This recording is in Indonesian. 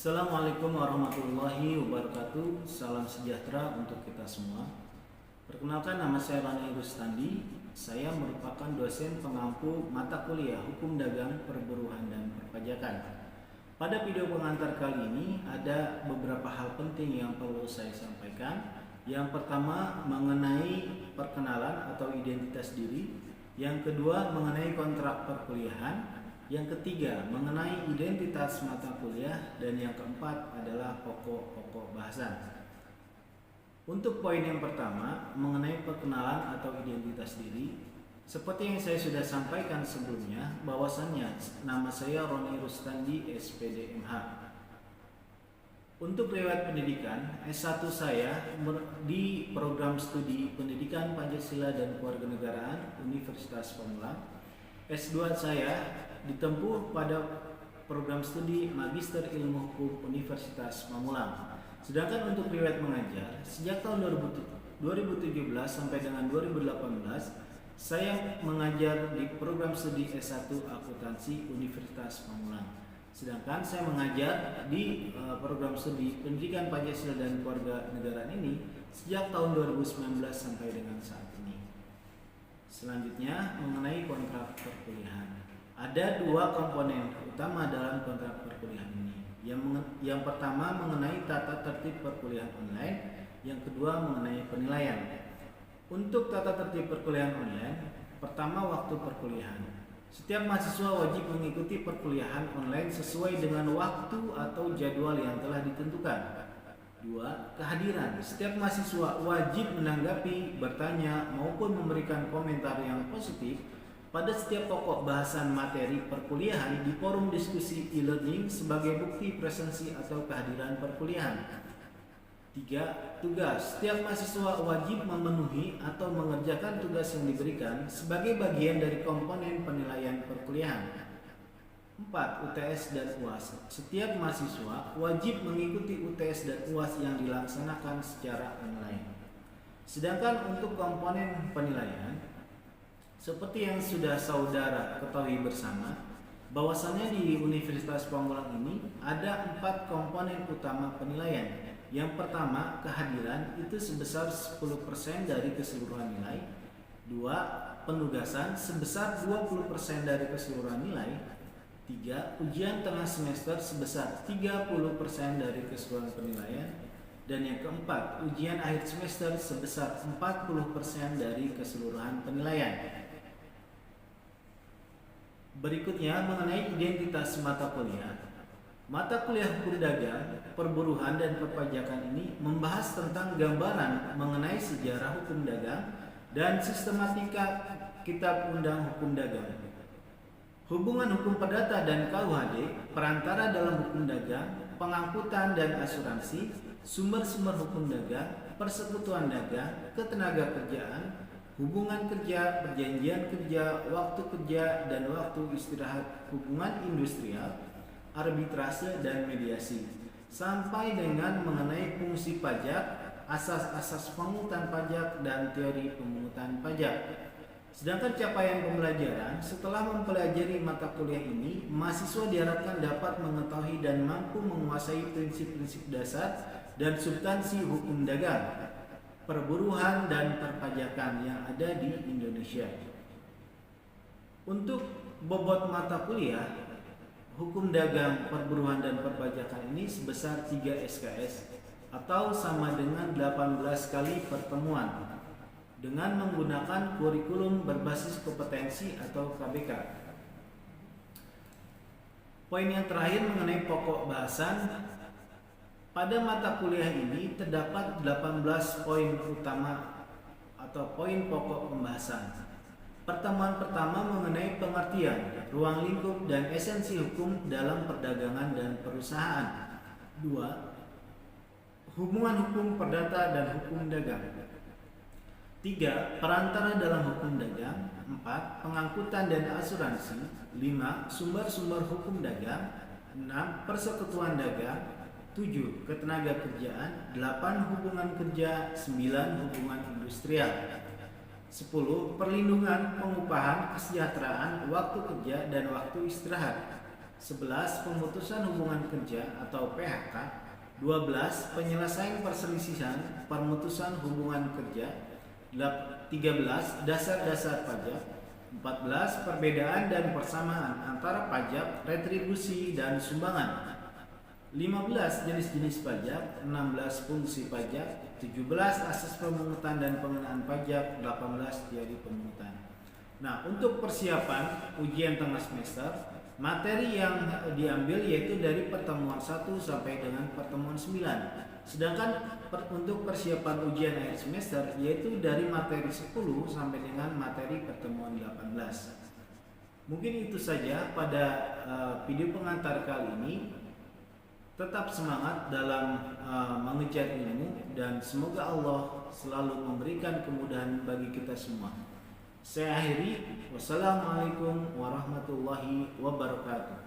Assalamualaikum warahmatullahi wabarakatuh. Salam sejahtera untuk kita semua. Perkenalkan, nama saya Roni Rustandi. Saya merupakan dosen pengampu mata kuliah Hukum Dagang, Perburuhan dan Perpajakan. Pada video pengantar kali ini ada beberapa hal penting yang perlu saya sampaikan. Yang pertama mengenai perkenalan atau identitas diri. Yang kedua mengenai kontrak perkuliahan. Yang ketiga mengenai identitas mata kuliah, dan yang keempat adalah pokok-pokok bahasan. Untuk poin yang pertama mengenai perkenalan atau identitas diri, seperti yang saya sudah sampaikan sebelumnya, bahwasannya nama saya Roni Rustandi, SPD MH. Untuk riwayat pendidikan, S1 saya di program studi Pendidikan Pancasila dan Kewarganegaraan Universitas Pamulang. S2 saya ditempuh pada program studi Magister Ilmu Hukum Universitas Pamulang. Sedangkan untuk riwayat mengajar, sejak tahun 2017 sampai dengan 2018, saya mengajar di program studi S1 Akuntansi Universitas Pamulang. Sedangkan saya mengajar di program studi Pendidikan Pancasila dan Kewarganegaraan ini sejak tahun 2019 sampai dengan saat ini. Selanjutnya mengenai kontrak perkuliahan. Ada dua komponen utama dalam kontrak perkuliahan ini. Yang pertama mengenai tata tertib perkuliahan online, yang kedua mengenai penilaian. Untuk tata tertib perkuliahan online, pertama waktu perkuliahan. Setiap mahasiswa wajib mengikuti perkuliahan online sesuai dengan waktu atau jadwal yang telah ditentukan. 2. Kehadiran. Setiap mahasiswa wajib menanggapi, bertanya, maupun memberikan komentar yang positif pada setiap pokok bahasan materi perkuliahan di forum diskusi e-learning sebagai bukti presensi atau kehadiran perkuliahan. 3. Tugas. Setiap mahasiswa wajib memenuhi atau mengerjakan tugas yang diberikan sebagai bagian dari komponen penilaian perkuliahan. 4. UTS dan UAS. Setiap mahasiswa wajib mengikuti UTS dan UAS yang dilaksanakan secara online. Sedangkan untuk komponen penilaian, seperti yang sudah saudara ketahui bersama, bahwasannya di Universitas Pamulang ini ada 4 komponen utama penilaian. Yang pertama, kehadiran itu sebesar 10% dari keseluruhan nilai. 2. Penugasan sebesar 20% dari keseluruhan nilai. 3. Ujian tengah semester sebesar 30% dari keseluruhan penilaian. Dan yang keempat, ujian akhir semester sebesar 40% dari keseluruhan penilaian. Berikutnya mengenai identitas mata kuliah. Mata kuliah Hukum Dagang, Perburuhan dan Perpajakan ini membahas tentang gambaran mengenai sejarah hukum dagang dan sistematika kitab undang hukum dagang. Hubungan hukum perdata dan KUHD, perantara dalam hukum dagang, pengangkutan dan asuransi, sumber-sumber hukum dagang, persekutuan dagang, ketenaga kerjaan, hubungan kerja, perjanjian kerja, waktu kerja dan waktu istirahat, hubungan industrial, arbitrase dan mediasi, sampai dengan mengenai fungsi pajak, asas-asas pemungutan pajak dan teori pemungutan pajak. Sedangkan capaian pembelajaran, setelah mempelajari mata kuliah ini, mahasiswa diharapkan dapat mengetahui dan mampu menguasai prinsip-prinsip dasar dan substansi hukum dagang, perburuhan dan perpajakan yang ada di Indonesia. Untuk bobot mata kuliah Hukum Dagang, Perburuhan dan Perpajakan ini sebesar 3 SKS atau sama dengan 18 kali pertemuan, dengan menggunakan kurikulum berbasis kompetensi atau KBK. Poin yang terakhir mengenai pokok bahasan. Pada mata kuliah ini terdapat 18 poin utama atau poin pokok pembahasan. Pertemuan pertama mengenai pengertian, ruang lingkup dan esensi hukum dalam perdagangan dan perusahaan. 2. Hubungan hukum perdata dan hukum dagang. 3. Perantara dalam hukum dagang. 4. Pengangkutan dan asuransi. 5. Sumber-sumber hukum dagang. 6. Persekutuan dagang. 7. Ketenaga kerjaan. 8. Hubungan kerja. 9. Hubungan industrial. 10. Perlindungan, pengupahan, kesejahteraan, waktu kerja dan waktu istirahat. 11. Pemutusan hubungan kerja atau PHK. 12. Penyelesaian perselisihan pemutusan hubungan kerja. 13. Dasar-dasar pajak. 14. Perbedaan dan persamaan antara pajak, retribusi, dan sumbangan. 15. Jenis-jenis pajak. 16. Fungsi pajak. 17. Asas pemungutan dan pengenaan pajak. 18. Teori pemungutan. Nah, untuk persiapan ujian tengah semester, materi yang diambil yaitu dari pertemuan 1 sampai dengan pertemuan 9. Sedangkan untuk persiapan ujian akhir semester yaitu dari materi 10 sampai dengan materi pertemuan 18. Mungkin itu saja pada video pengantar kali ini. Tetap semangat dalam mengejar ilmu dan semoga Allah selalu memberikan kemudahan bagi kita semua. Saya akhiri. Wassalamualaikum warahmatullahi wabarakatuh.